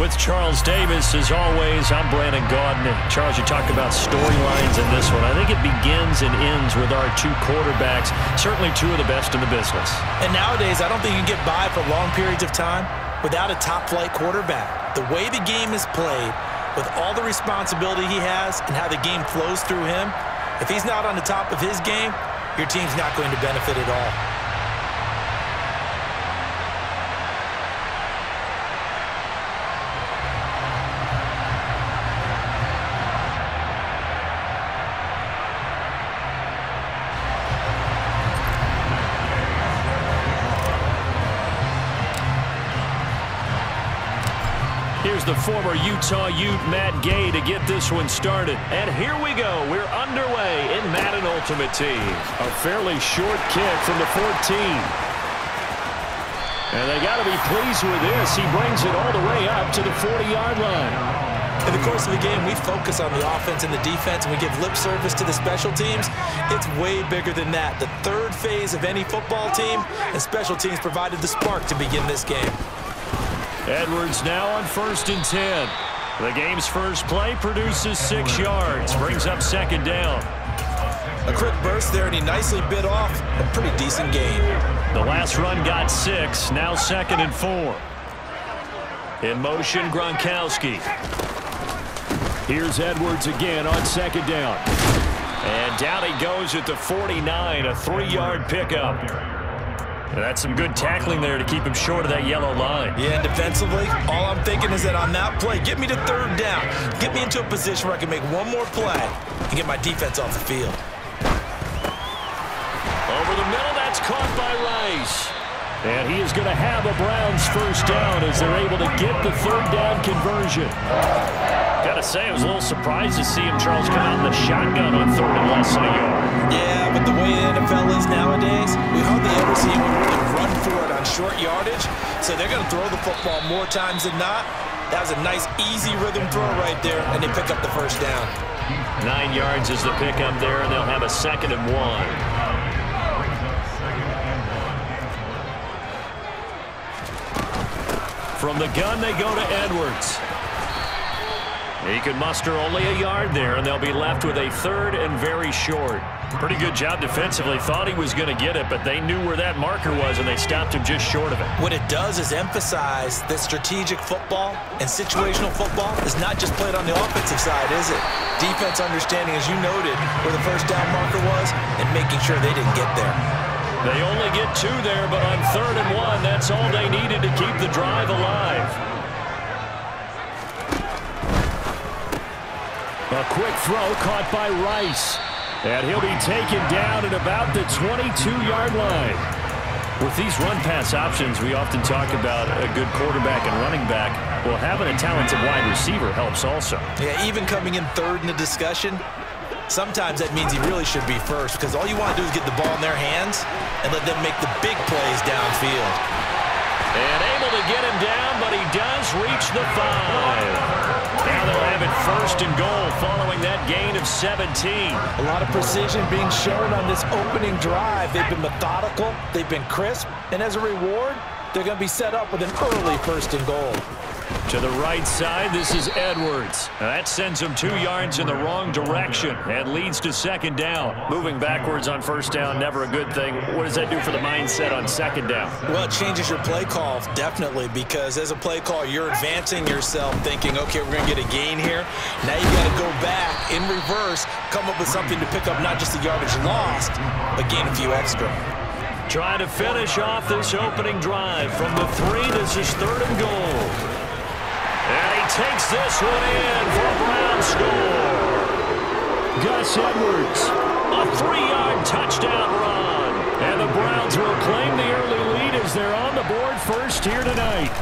With Charles Davis, as always, I'm Brandon Gaudin. Charles, you talked about storylines in this one. I think it begins and ends with our two quarterbacks, certainly two of the best in the business. And nowadays, I don't think you can get by for long periods of time without a top-flight quarterback. The way the game is played, with all the responsibility he has and how the game flows through him, if he's not on the top of his game, your team's not going to benefit at all. Here's the former Utah Ute, Matt Gay, to get this one started. And here we go. We're underway in Madden Ultimate Team. A fairly short kick from the 14. And they got to be pleased with this. He brings it all the way up to the 40-yard line. In the course of the game, we focus on the offense and the defense, and we give lip service to the special teams. It's way bigger than that. The third phase of any football team, and special teams provided the spark to begin this game. Edwards now on 1st and 10. The game's first play produces 6 yards. Brings up 2nd down. A quick burst there, and he nicely bit off a pretty decent gain. The last run got 6. Now 2nd and 4. In motion, Gronkowski. Here's Edwards again on 2nd down. And down he goes at the 49, a 3-yard pickup. That's some good tackling there to keep him short of that yellow line. Yeah, defensively, all I'm thinking is that on that play, get me to 3rd down. Get me into a position where I can make one more play and get my defense off the field. Over the middle, that's caught by Rice. And he is going to have a Browns 1st down as they're able to get the 3rd down conversion. Got to say, I was a little surprised to see him, Charles, come out in the shotgun on 3rd and less than a yard. Yeah, but the way the NFL is nowadays, we hardly ever see anyone really run for it on short yardage. So they're going to throw the football more times than not. That was a nice, easy rhythm throw right there, and they pick up the 1st down. 9 yards is the pickup there, and they'll have a 2nd and 1. From the gun, they go to Edwards. He can muster only a yard there, and they'll be left with a 3rd and very short. Pretty good job defensively. Thought he was going to get it, but they knew where that marker was, and they stopped him just short of it. What it does is emphasize that strategic football and situational football is not just played on the offensive side, is it? Defense understanding, as you noted, where the 1st down marker was and making sure they didn't get there. They only get 2 there, but on 3rd and 1, that's all they needed to keep the drive alive. A quick throw caught by Rice. And he'll be taken down at about the 22-yard line. With these run-pass options, we often talk about a good quarterback and running back. Well, having a talented wide receiver helps also. Yeah, even coming in 3rd in the discussion, sometimes that means he really should be 1st, because all you want to do is get the ball in their hands and let them make the big plays downfield. And able to get him down, but he does reach the 5. Now they'll have it 1st and goal following that gain of 17. A lot of precision being shown on this opening drive. They've been methodical, they've been crisp, and as a reward, they're going to be set up with an early 1st and goal. To the right side, this is Edwards. That sends him 2 yards in the wrong direction and leads to 2nd down. Moving backwards on 1st down, never a good thing. What does that do for the mindset on 2nd down? Well, it changes your play call, definitely, because as a play call, you're advancing yourself thinking, okay, we're going to get a gain here. Now you got to go back in reverse, come up with something to pick up not just the yardage lost, but gain a few extra. Trying to finish off this opening drive from the 3. This is 3rd and goal. And he takes this one in for a Browns score. Gus Edwards, a 3-yard touchdown run. And the Browns will claim the early lead as they're on the board 1st here tonight.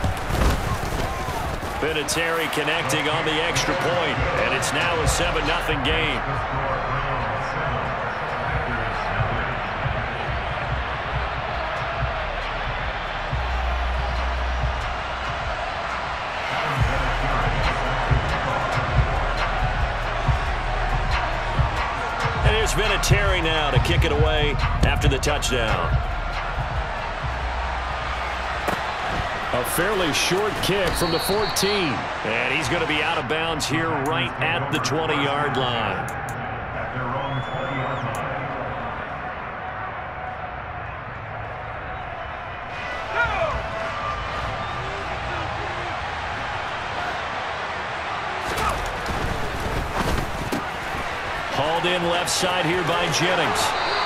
Vinatieri connecting on the extra point, and it's now a 7-0 game. Here's Vinatieri now to kick it away after the touchdown. A fairly short kick from the 14. And he's going to be out of bounds here right at the 20-yard line. Hauled in left side here by Jennings.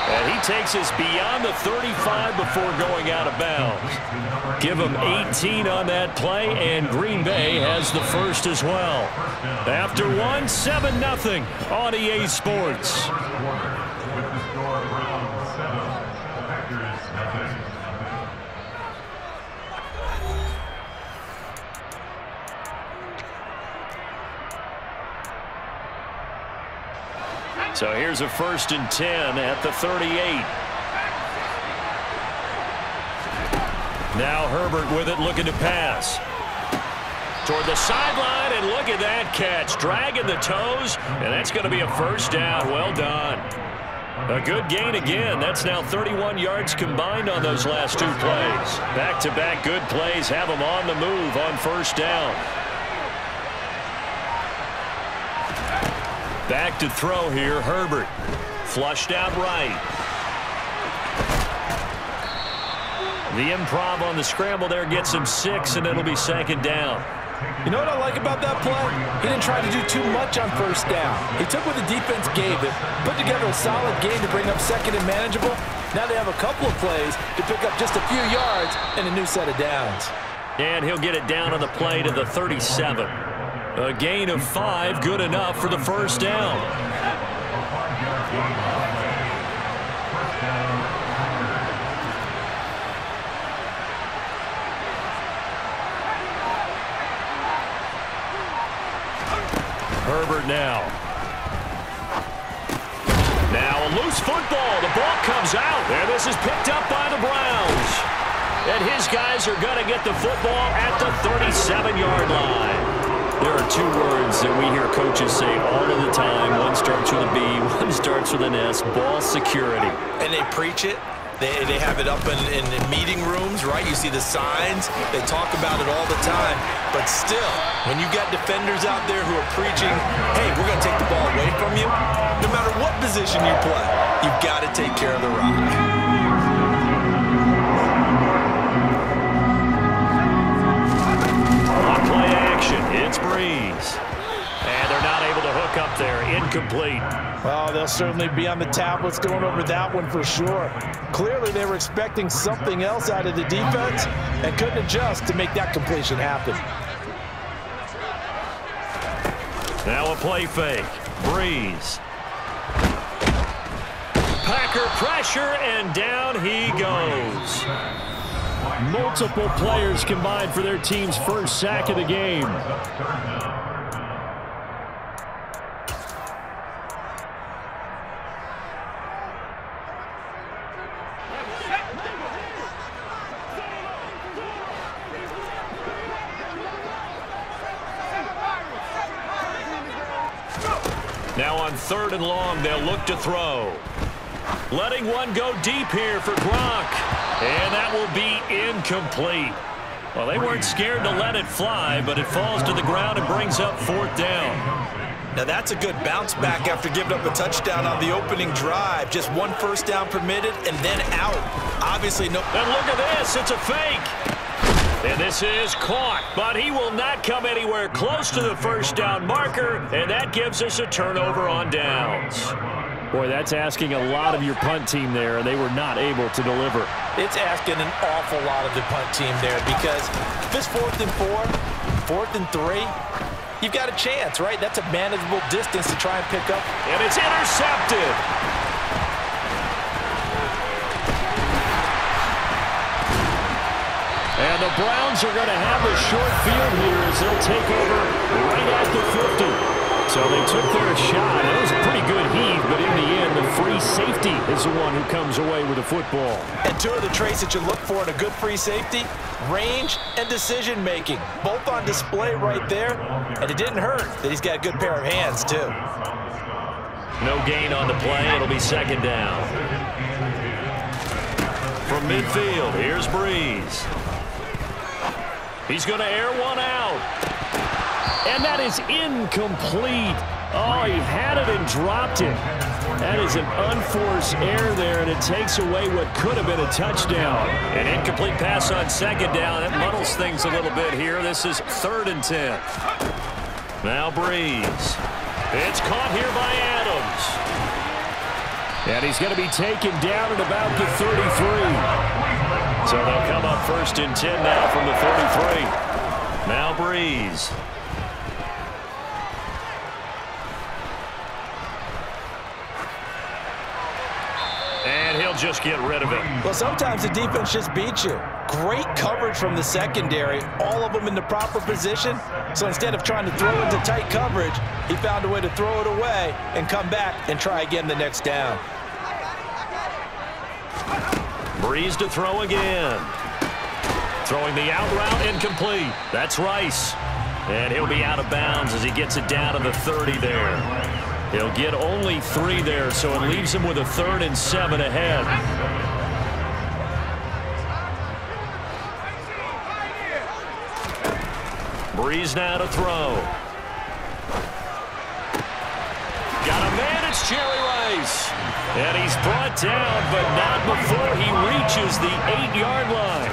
And he takes us beyond the 35 before going out of bounds. Give him 18 on that play, and Green Bay has the first as well. After one, 7-0 on EA Sports. So here's a 1st and 10 at the 38. Now Herbert with it, looking to pass. Toward the sideline, and look at that catch. Dragging the toes, and that's going to be a 1st down. Well done. A good gain again. That's now 31 yards combined on those last 2 plays. Back-to-back good plays have them on the move on 1st down. Back to throw here, Herbert. Flushed out right. The improv on the scramble there gets him 6, and it'll be 2nd down. You know what I like about that play? He didn't try to do too much on 1st down. He took what the defense gave him, put together a solid game to bring up 2nd and manageable. Now they have a couple of plays to pick up just a few yards and a new set of downs. And he'll get it down on the play to the 37. A gain of 5, good enough for the 1st down. Herbert now. Now a loose football. The ball comes out. And this is picked up by the Browns. And his guys are going to get the football at the 37-yard line. There are 2 words that we hear coaches say all of the time. One starts with a B, one starts with an S, ball security. And they preach it. They have it up in meeting rooms, right? You see the signs. They talk about it all the time. But still, when you got defenders out there who are preaching, hey, we're going to take the ball away from you, no matter what position you play, you've got to take care of the rock. It's Breeze. And they're not able to hook up there. Incomplete. Well, they'll certainly be on the tablets going over that one for sure. Clearly, they were expecting something else out of the defense and couldn't adjust to make that completion happen. Now a play fake. Breeze. Packer pressure, and down he goes. Multiple players combined for their team's first sack of the game. Now on 3rd and long, they'll look to throw. Letting one go deep here for Gronk. And that will be incomplete. Well, they weren't scared to let it fly, but it falls to the ground and brings up 4th down. Now that's a good bounce back after giving up a touchdown on the opening drive. Just 1 1st down permitted and then out. Obviously no. And look at this. It's a fake. And this is caught, but he will not come anywhere close to the 1st down marker, and that gives us a turnover on downs. Boy, that's asking a lot of your punt team there, and they were not able to deliver. It's asking an awful lot of the punt team there because if it's 4th and 4, 4th and 3, you've got a chance, right? That's a manageable distance to try and pick up. And it's intercepted. And the Browns are going to have a short field here as they'll take over right at the 50. So they took their shot. It was a pretty good heave, but in the end, the free safety is the one who comes away with the football. And 2 of the traits that you look for in a good free safety, range and decision-making, both on display right there. And it didn't hurt that he's got a good pair of hands, too. No gain on the play. It'll be 2nd down. From midfield, here's Breeze. He's going to air one out. And that is incomplete. Oh, he had it and dropped it. That is an unforced error there, and it takes away what could have been a touchdown. An incomplete pass on second down. That muddles things a little bit here. This is 3rd and 10. Now Breeze. It's caught here by Adams. And he's going to be taken down at about the 33. So they'll come up 1st and 10 now from the 33. Now Breeze. And he'll just get rid of it. Well, sometimes the defense just beats you. Great coverage from the secondary, all of them in the proper position. So instead of trying to throw into tight coverage, he found a way to throw it away and come back and try again the next down. Breeze to throw again. Throwing the out route, incomplete. That's Rice. And he'll be out of bounds as he gets it down to the 30 there. He'll get only 3 there, so it leaves him with a 3rd and 7 ahead. Breeze now to throw. Got a man, it's Jerry Rice. And he's brought down, but not before he reaches the 8-yard line.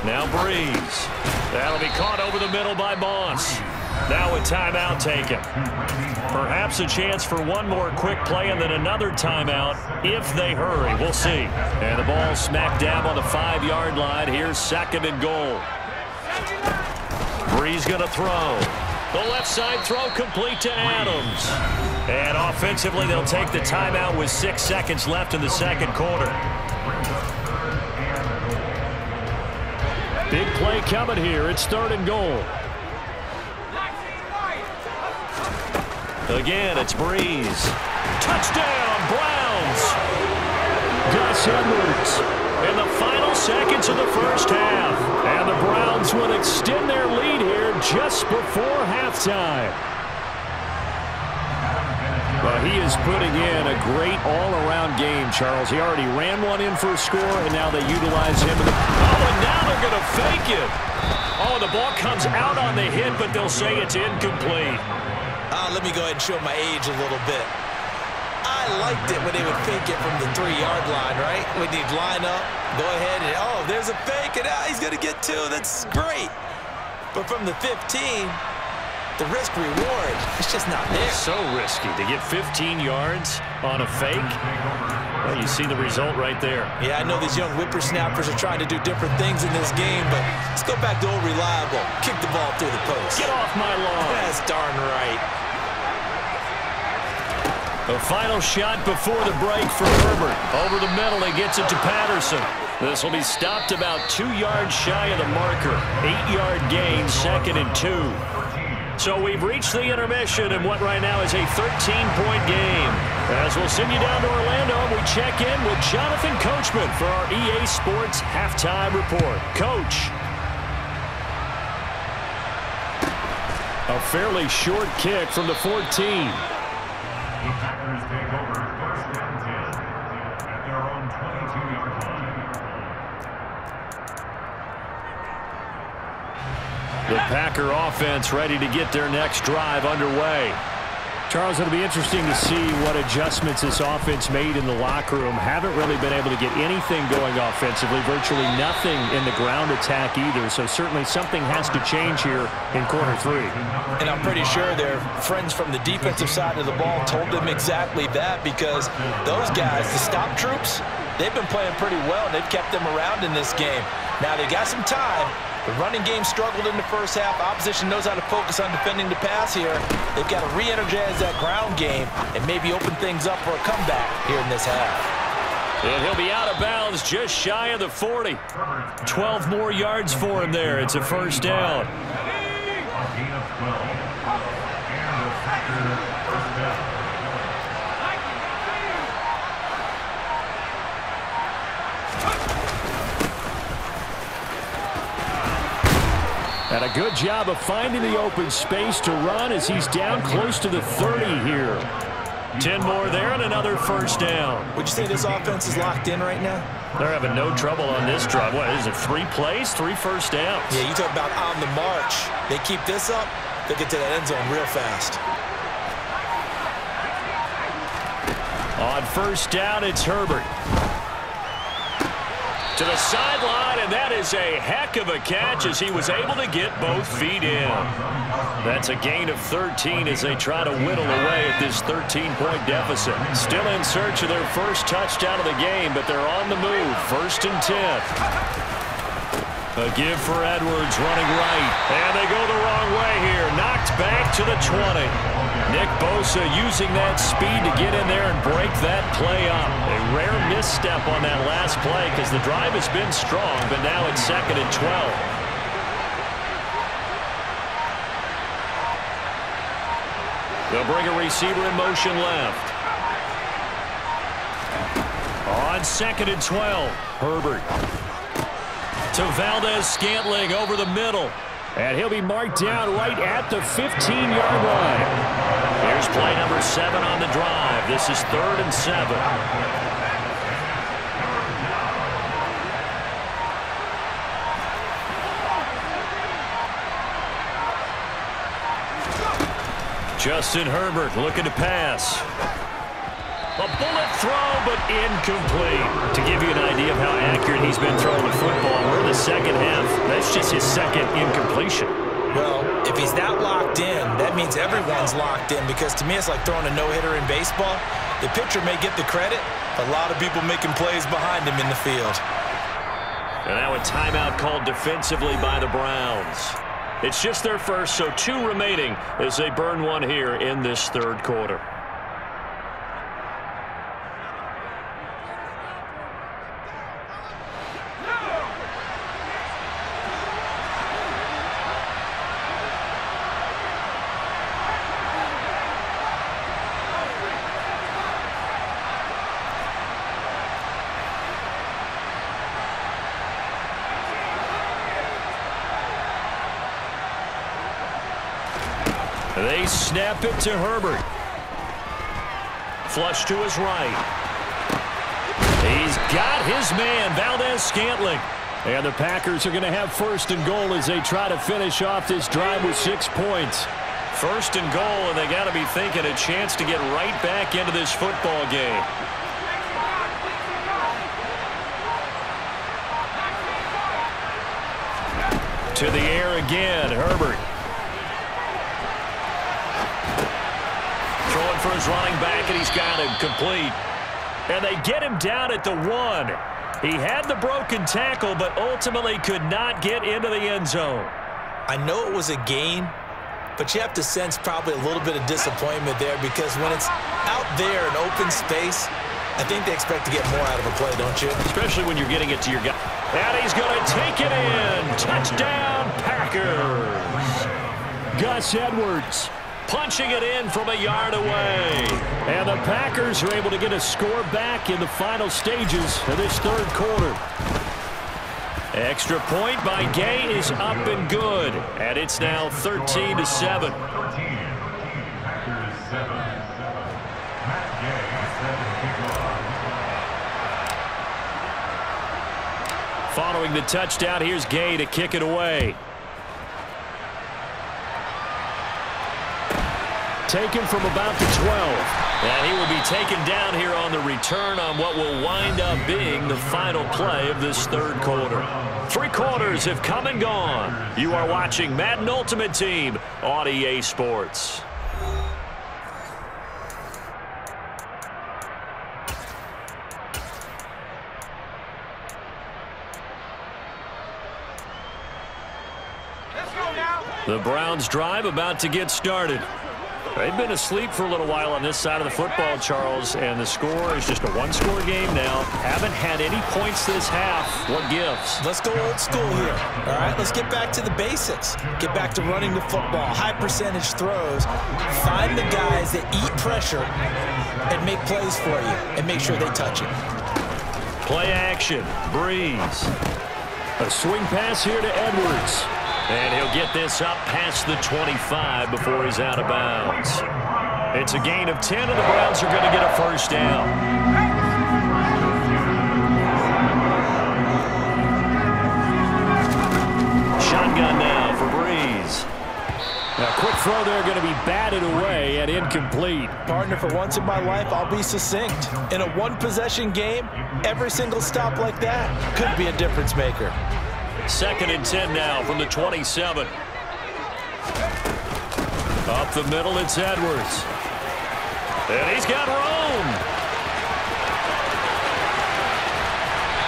Now Breeze. That'll be caught over the middle by Moss. Now a timeout taken. Perhaps a chance for one more quick play and then another timeout if they hurry. We'll see. And the ball smack dab on the 5-yard line. Here's 2nd and goal. Breeze going to throw. The left side throw complete to Adams. And offensively, they'll take the timeout with 6 seconds left in the 2nd quarter. Big play coming here. It's 3rd and goal. Again, it's Breeze. Touchdown, Browns. Gus Edwards in the final seconds of the 1st half. And the Browns will extend their lead here just before halftime. Well, he is putting in a great all-around game, Charles. He already ran one in for a score, and now they utilize him. And now they're going to fake it. Oh, the ball comes out on the hit, but they'll say it's incomplete. Let me go ahead and show my age a little bit. I liked it when they would fake it from the 3-yard line, right? When they'd line up, go ahead, and, oh, there's a fake, and he's going to get 2. That's great. But from the 15, the risk-reward, it's just not there. So risky to get 15 yards on a fake. Well, you see the result right there. Yeah, I know these young whippersnappers are trying to do different things in this game, but let's go back to old reliable. Kick the ball through the post. Get off my lawn. That's darn right. The final shot before the break for Herbert. Over the middle, he gets it to Patterson. This will be stopped about 2 yards shy of the marker. 8-yard gain, 2nd and 2. So we've reached the intermission in what right now is a 13-point game. As we'll send you down to Orlando, we check in with Jonathan Coachman for our EA Sports Halftime Report. Coach. A fairly short kick from the 14. The Packers take over 1st and 10 at their own 22-yard line. The Packer offense ready to get their next drive underway. Charles, it'll be interesting to see what adjustments this offense made in the locker room. Haven't really been able to get anything going offensively, virtually nothing in the ground attack either, so certainly something has to change here in quarter 3. And I'm pretty sure their friends from the defensive side of the ball told them exactly that, because those guys, the stop troops, they've been playing pretty well. They've kept them around in this game. Now they got some time. The running game struggled in the 1st half. Opposition knows how to focus on defending the pass here. They've got to re-energize that ground game and maybe open things up for a comeback here in this half. And he'll be out of bounds just shy of the 40. 12 more yards for him there. It's a 1st down. A gain of 12. And the Packers 1st down. And a good job of finding the open space to run as he's down close to the 30 here. 10 more there and another first down. Would you say this offense is locked in right now? They're having no trouble on this drive. What is it, 3 plays, 3 first downs? Yeah, you talk about on the march. They keep this up, they get to that end zone real fast. On first down, it's Herbert. To the sideline, and that is a heck of a catch as he was able to get both feet in. That's a gain of 13 as they try to whittle away at this 13-point deficit. Still in search of their first touchdown of the game, but they're on the move. 1st and 10. A give for Edwards running right. And they go the wrong way here. Knocked back to the 20. Nick Bosa using that speed to get in there and break that play up. A rare misstep on that last play because the drive has been strong, but now it's 2nd and 12. They'll bring a receiver in motion left. On 2nd and 12, Herbert. To Valdez-Scantling over the middle. And he'll be marked down right at the 15-yard line. Here's play number 7 on the drive. This is 3rd and 7. Justin Herbert looking to pass. A bullet throw, but incomplete. To give you an idea of how accurate he's been throwing the football, we're in the second half. That's just his 2nd incompletion. Well, if he's that locked in, that means everyone's locked in because to me it's like throwing a no-hitter in baseball. The pitcher may get the credit, a lot of people making plays behind him in the field. And now a timeout called defensively by the Browns. It's just their first, so 2 remaining as they burn one here in this 3rd quarter. They snap it to Herbert. Flush to his right. He's got his man, Valdez-Scantling. And the Packers are going to have 1st and goal as they try to finish off this drive with 6 points. 1st and goal, and they got to be thinking a chance to get right back into this football game. To the air again, Herbert. Throwing for his running back, and he's got him complete. And they get him down at the 1. He had the broken tackle, but ultimately could not get into the end zone. I know it was a gain, but you have to sense probably a little bit of disappointment there because when it's out there in open space, I think they expect to get more out of a play, don't you? Especially when you're getting it to your guy. And he's going to take it in. Touchdown, Packers. Gus Edwards punching it in from a yard away. And the Packers are able to get a score back in the final stages of this 3rd quarter. Extra point by Gay is up and good. And it's now 13-7. Following the touchdown, here's Gay to kick it away. Taken from about the 12. And he will be taken down here on the return on what will wind up being the final play of this 3rd quarter. 3 quarters have come and gone. You are watching Madden Ultimate Team on EA Sports. The Browns drive about to get started. They've been asleep for a little while on this side of the football, Charles, and the score is just a 1-score game now. Haven't had any points this half. What gives? Let's go old school here. All right, let's get back to the basics. Get back to running the football, high percentage throws. Find the guys that eat pressure and make plays for you and make sure they touch it. Play action. Breeze. A swing pass here to Edwards. And he'll get this up past the 25 before he's out of bounds. It's a gain of 10, and the Browns are going to get a first down. Shotgun now for Breeze. A quick throw there going to be batted away and incomplete. Partner, for once in my life, I'll be succinct. In a one-possession game, every single stop like that could be a difference maker. 2nd and 10 now from the 27. Up the middle, it's Edwards. And he's got room.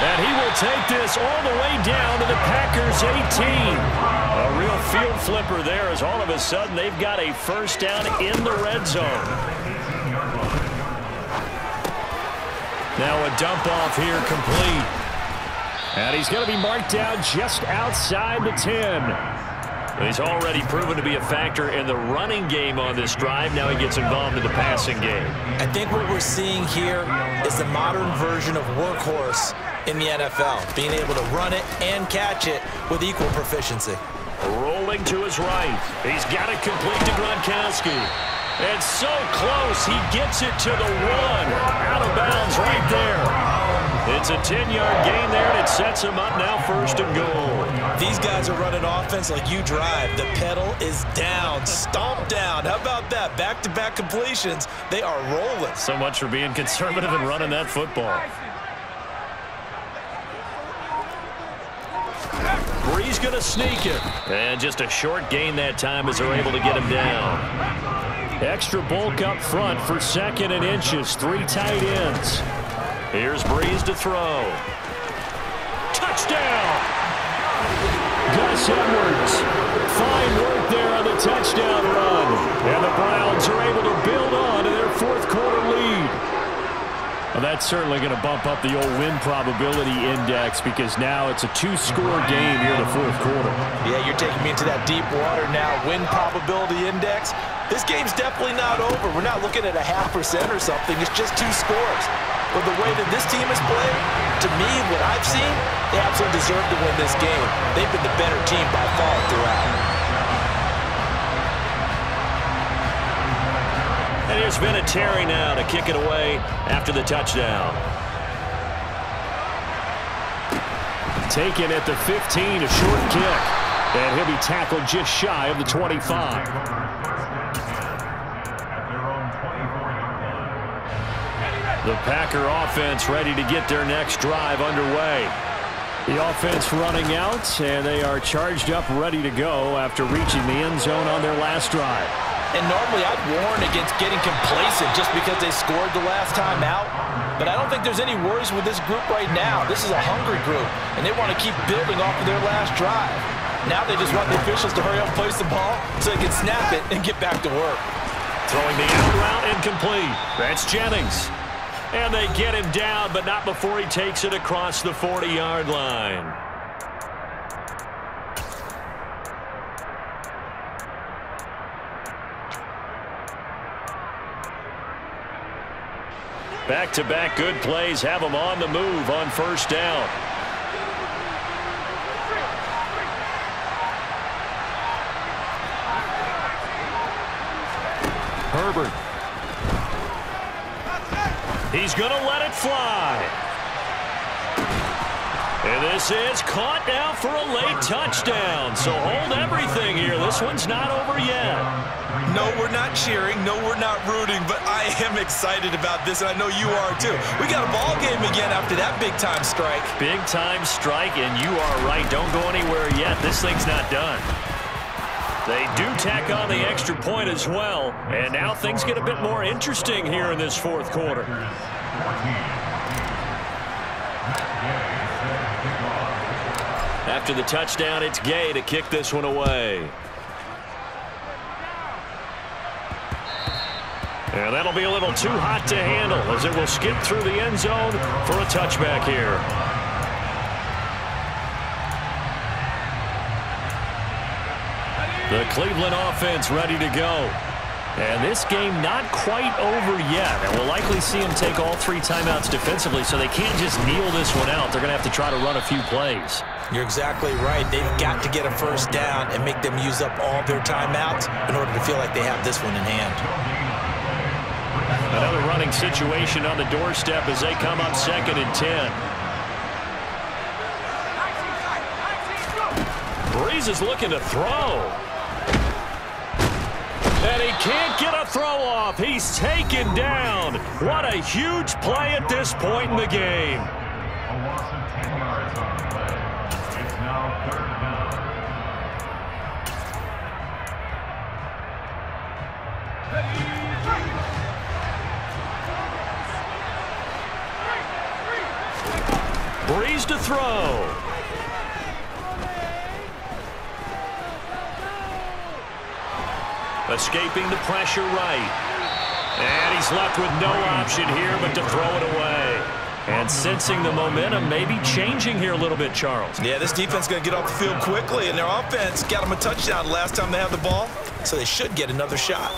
And he will take this all the way down to the Packers' 18. A real field flipper there, as all of a sudden they've got a first down in the red zone. Now a dump off here complete. And he's going to be marked down just outside the 10. He's already proven to be a factor in the running game on this drive. Now he gets involved in the passing game. I think what we're seeing here is the modern version of workhorse in the NFL, being able to run it and catch it with equal proficiency. Rolling to his right. He's got it complete to Gronkowski. And so close, he gets it to the 1. Out of bounds right there. It's a 10-yard gain there, and it sets him up now 1st and goal. These guys are running offense like you drive. The pedal is down, stomped down. How about that? Back-to-back completions. They are rolling. So much for being conservative and running that football. Breeze going to sneak it. And just a short gain that time as they're able to get him down. Extra bulk up front for 2nd and inches. 3 tight ends. Here's Breeze to throw. Touchdown! Gus Edwards. Fine work there on the touchdown run. And the Browns are able to build on to their 4th quarter lead. Well, that's certainly going to bump up the old win probability index, because now it's a 2-score game here in the 4th quarter. Yeah, you're taking me into that deep water now. Win probability index. This game's definitely not over. We're not looking at a 0.5% or something. It's just 2 scores. But the way that this team has played, to me, what I've seen, they absolutely deserve to win this game. They've been the better team by far throughout. And here's Vinatieri now to kick it away after the touchdown. Taken at the 15, a short kick. And he'll be tackled just shy of the 25. The Packer offense ready to get their next drive underway. The offense running out, and they are charged up, ready to go after reaching the end zone on their last drive. And normally I'd warn against getting complacent just because they scored the last time out. But I don't think there's any worries with this group right now. This is a hungry group, and they want to keep building off of their last drive. Now they just want the officials to hurry up and place the ball so they can snap it and get back to work. Throwing the out route incomplete. That's Jennings. And they get him down, but not before he takes it across the 40-yard line. Back-to-back good plays have them on the move on 1st down. Herbert. He's going to let it fly. And this is caught now for a late touchdown. So hold everything here. This one's not over yet. No, we're not cheering. No, we're not rooting. But I am excited about this, and I know you are too. We got a ball game again after that big-time strike. Big-time strike, and you are right. Don't go anywhere yet. This thing's not done. They do tack on the extra point as well. And now things get a bit more interesting here in this 4th quarter. After the touchdown, it's Gay to kick this one away. And that'll be a little too hot to handle as it will skip through the end zone for a touchback here. The Cleveland offense ready to go. And this game not quite over yet. And we'll likely see them take all 3 timeouts defensively, so they can't just kneel this one out. They're going to have to try to run a few plays. You're exactly right. They've got to get a first down and make them use up all their timeouts in order to feel like they have this one in hand. Another running situation on the doorstep as they come up 2nd and 10. Brees is looking to throw. And he can't get a throw off. He's taken down. What a huge play at this point in the game. A loss of 10 yards on the play. It's now 3rd down. Brees to throw. Escaping the pressure right. And he's left with no option here but to throw it away. And sensing the momentum maybe changing here a little bit, Charles. Yeah, this defense is going to get off the field quickly, and their offense got them a touchdown last time they had the ball, so they should get another shot.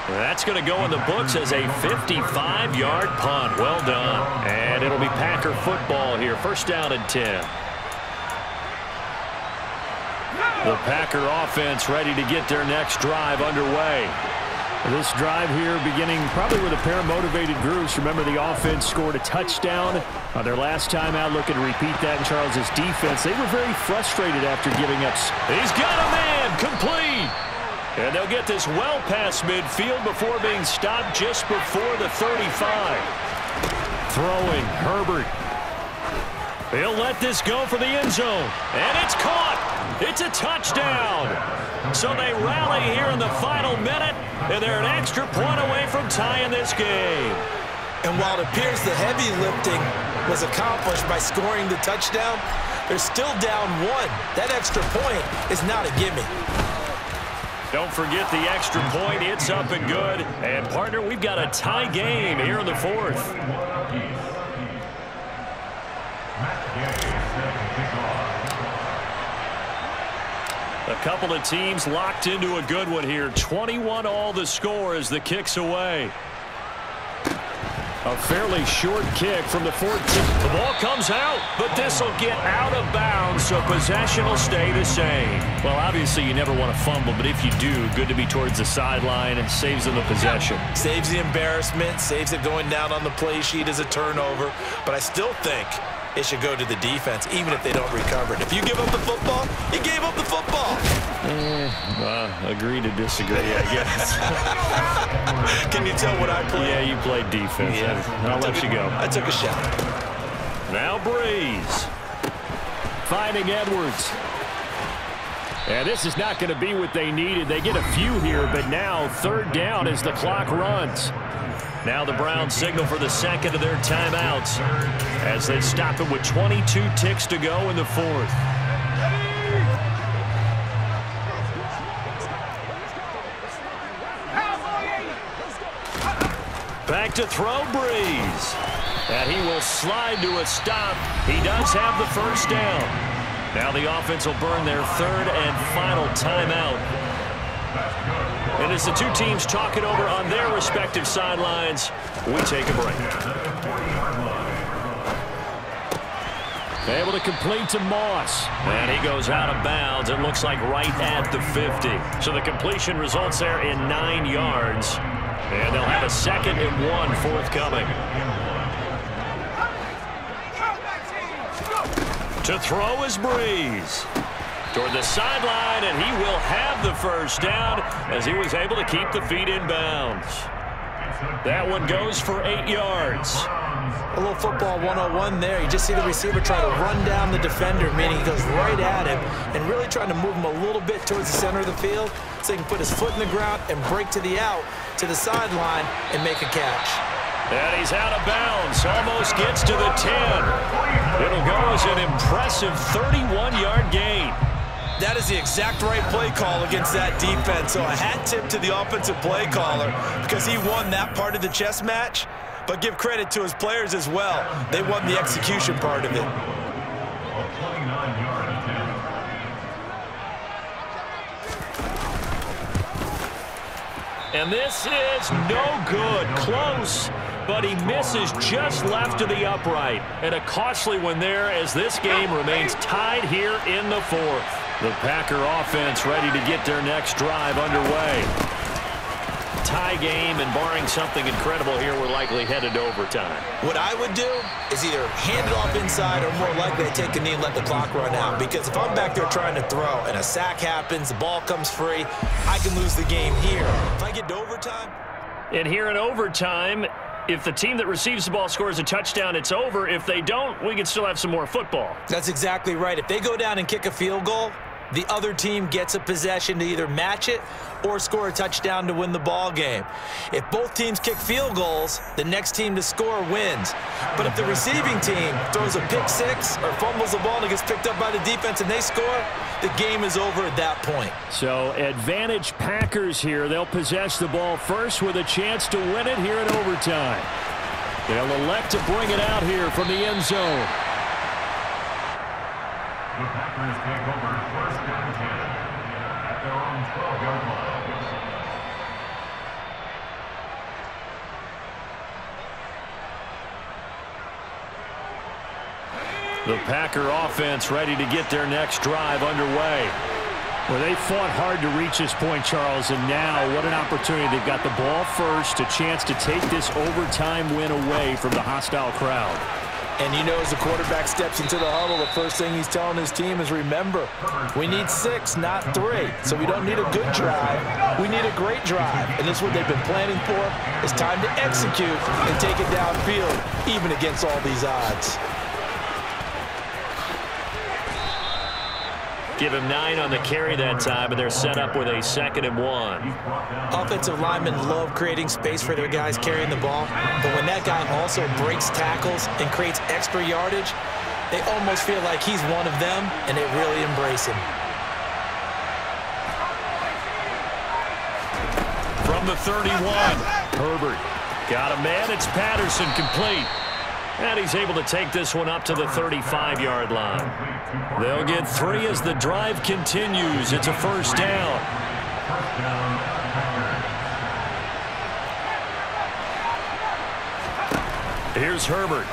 That's going to go in the books as a 55-yard punt. Well done. And it'll be Packer football here. 1st down and 10. The Packer offense ready to get their next drive underway. This drive here beginning probably with a pair of motivated groups. Remember, the offense scored a touchdown on their last time out, looking to repeat that in Charles's defense. They were very frustrated after giving up. He's got a man complete. And they'll get this well past midfield before being stopped just before the 35. Throwing, Herbert. He'll let this go for the end zone. And it's caught. It's a touchdown. So they rally here in the final minute, and they're an extra point away from tying this game. And while it appears the heavy lifting was accomplished by scoring the touchdown, they're still down 1. That extra point is not a gimme. Don't forget the extra point. It's up and good. And, partner, we've got a tie game here in the 4th. A couple of teams locked into a good one here. 21-all the score as the kick's away. A fairly short kick from the 14. The ball comes out, but this will get out of bounds, so possession will stay the same. Well, obviously you never want to fumble, but if you do, good to be towards the sideline. It saves them the possession. Saves the embarrassment, saves it going down on the play sheet as a turnover, but I still think it should go to the defense, even if they don't recover it. If you give up the football, you gave up the football. Agree to disagree, I guess. Can you tell what I played? Yeah, you played defense. Yeah. I'll let you go. I took a shot. Now Brees. Finding Edwards. And this is not going to be what they needed. They get a few here, but now 3rd down as the clock runs. Now the Browns signal for the 2nd of their timeouts as they stop it with 22 ticks to go in the 4th. Back to throw, Brees. And he will slide to a stop. He does have the 1st down. Now the offense will burn their 3rd and final timeout. And as the two teams talk it over on their respective sidelines, we take a break. Able to complete to Moss. And he goes out of bounds. It looks like right at the 50. So the completion results there in 9 yards. And they'll have a 2nd and 1 forthcoming. To throw is Brees. Toward the sideline, and he will have the 1st down as he was able to keep the feet in bounds. That one goes for 8 yards. A little football 101 there. You just see the receiver try to run down the defender, meaning he goes right at him and really trying to move him a little bit towards the center of the field so he can put his foot in the ground and break to the out, to the sideline, and make a catch. And he's out of bounds. Almost gets to the 10. It'll go as an impressive 31-yard gain. That is the exact right play call against that defense. So a hat tip to the offensive play caller because he won that part of the chess match. But give credit to his players as well. They won the execution part of it. And this is no good. Close, but he misses just left of the upright. And a costly one there as this game remains tied here in the 4th. The Packer offense ready to get their next drive underway. Tie game, and barring something incredible here, we're likely headed to overtime. What I would do is either hand it off inside or more likely to take a knee and let the clock run out. Because if I'm back there trying to throw and a sack happens, the ball comes free, I can lose the game here. If I get to overtime. And here in overtime, if the team that receives the ball scores a touchdown, it's over. If they don't, we can still have some more football. That's exactly right. If they go down and kick a field goal, the other team gets a possession to either match it or score a touchdown to win the ball game. If both teams kick field goals, the next team to score wins. But if the receiving team throws a pick six or fumbles the ball and it gets picked up by the defense and they score, the game is over at that point. So advantage Packers here. They'll possess the ball first with a chance to win it here in overtime. They'll elect to bring it out here from the end zone. The Packers take over first and 10 at their own 12-yard line. The Packer offense ready to get their next drive underway. Well, they fought hard to reach this point, Charles, and now what an opportunity. They've got the ball first, a chance to take this overtime win away from the hostile crowd. And you know, as the quarterback steps into the huddle, the first thing he's telling his team is, remember, we need 6, not 3. So we don't need a good drive. We need a great drive. And this is what they've been planning for. It's time to execute and take it downfield, even against all these odds. Give him 9 on the carry that time, and they're set up with a 2nd and 1. Offensive linemen love creating space for their guys carrying the ball, but when that guy also breaks tackles and creates extra yardage, they almost feel like he's one of them, and they really embrace him. From the 31, Herbert got a man. It's Patterson, complete. And he's able to take this one up to the 35-yard line. They'll get 3 as the drive continues. It's a first down. Here's Herbert.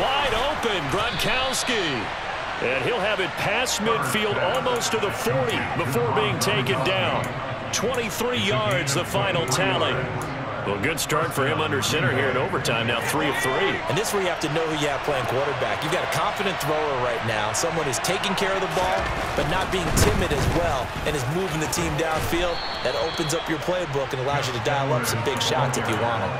Wide open, Gronkowski. And he'll have it past midfield almost to the 40 before being taken down. 23 yards, the final tally. Well, good start for him under center here in overtime. Now 3 of 3. And this is where you have to know who you have playing quarterback. You've got a confident thrower right now, someone who's taking care of the ball, but not being timid as well, and is moving the team downfield. That opens up your playbook and allows you to dial up some big shots if you want them.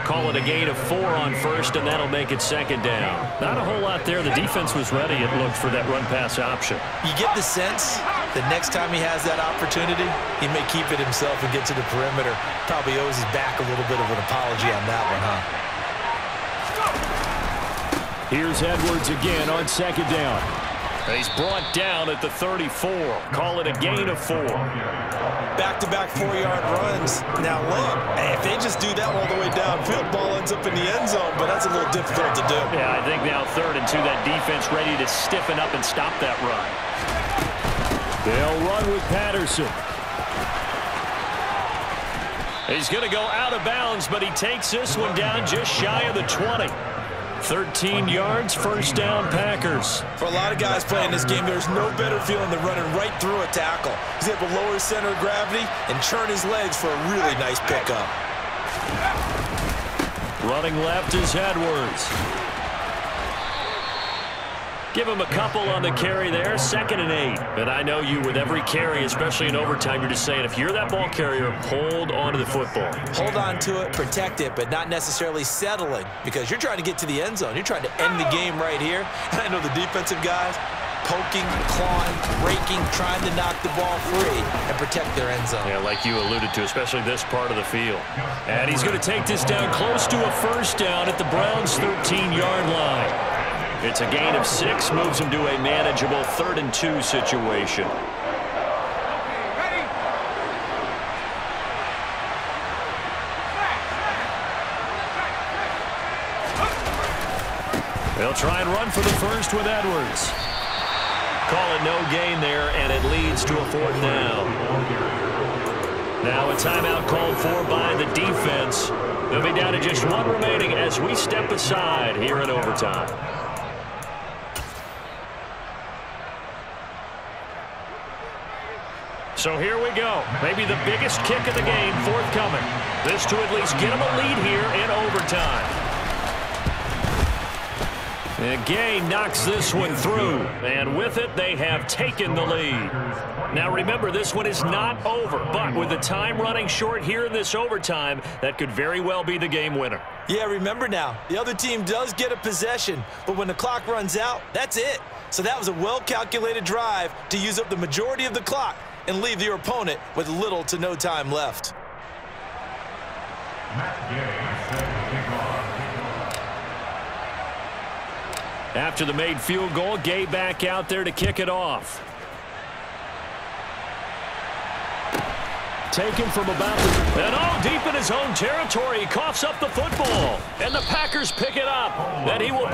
Call it a gain of 4 on first, and that'll make it 2nd down. Not a whole lot there. The defense was ready, it looked, for that run-pass option. You get the sense the next time he has that opportunity, he may keep it himself and get to the perimeter. Probably owes his back a little bit of an apology on that one, huh? Here's Edwards again on 2nd down. He's brought down at the 34. Call it a gain of 4. Back-to-back 4-yard runs. Now look, if they just do that all the way downfield, ball ends up in the end zone, but that's a little difficult to do. Yeah, I think now 3rd and 2, that defense ready to stiffen up and stop that run. They'll run with Patterson. He's going to go out of bounds, but he takes this one down just shy of the 20. 13 yards, first down, Packers. For a lot of guys playing this game, there's no better feeling than running right through a tackle. He's able to lower his center of gravity and churn his legs for a really nice pickup. Running left is Edwards. Give him a couple on the carry there, 2nd and 8. And I know you, with every carry, especially in overtime, you're just saying, if you're that ball carrier, hold on to the football. Hold on to it, protect it, but not necessarily settling, because you're trying to get to the end zone. You're trying to end the game right here. And I know the defensive guys poking, clawing, raking, trying to knock the ball free and protect their end zone. Yeah, like you alluded to, especially this part of the field. And he's going to take this down close to a first down at the Browns' 13-yard line. It's a gain of 6, moves him to a manageable 3rd and 2 situation. They'll try and run for the first with Edwards. Call it no gain there, and it leads to a 4th down. Now a timeout called for by the defense. They'll be down to just 1 remaining as we step aside here in overtime. So here we go. Maybe the biggest kick of the game forthcoming. This to at least get them a lead here in overtime. And Gay knocks this one through. And with it, they have taken the lead. Now remember, this one is not over. But with the time running short here in this overtime, that could very well be the game winner. Yeah, remember now, the other team does get a possession. But when the clock runs out, that's it. So that was a well-calculated drive to use up the majority of the clock and leave your opponent with little to no time left. Matt Gay set to kick off. After the made field goal, Gay back out there to kick it off. Taken from about and all deep in his own territory, he coughs up the football. And the Packers pick it up. Then he will...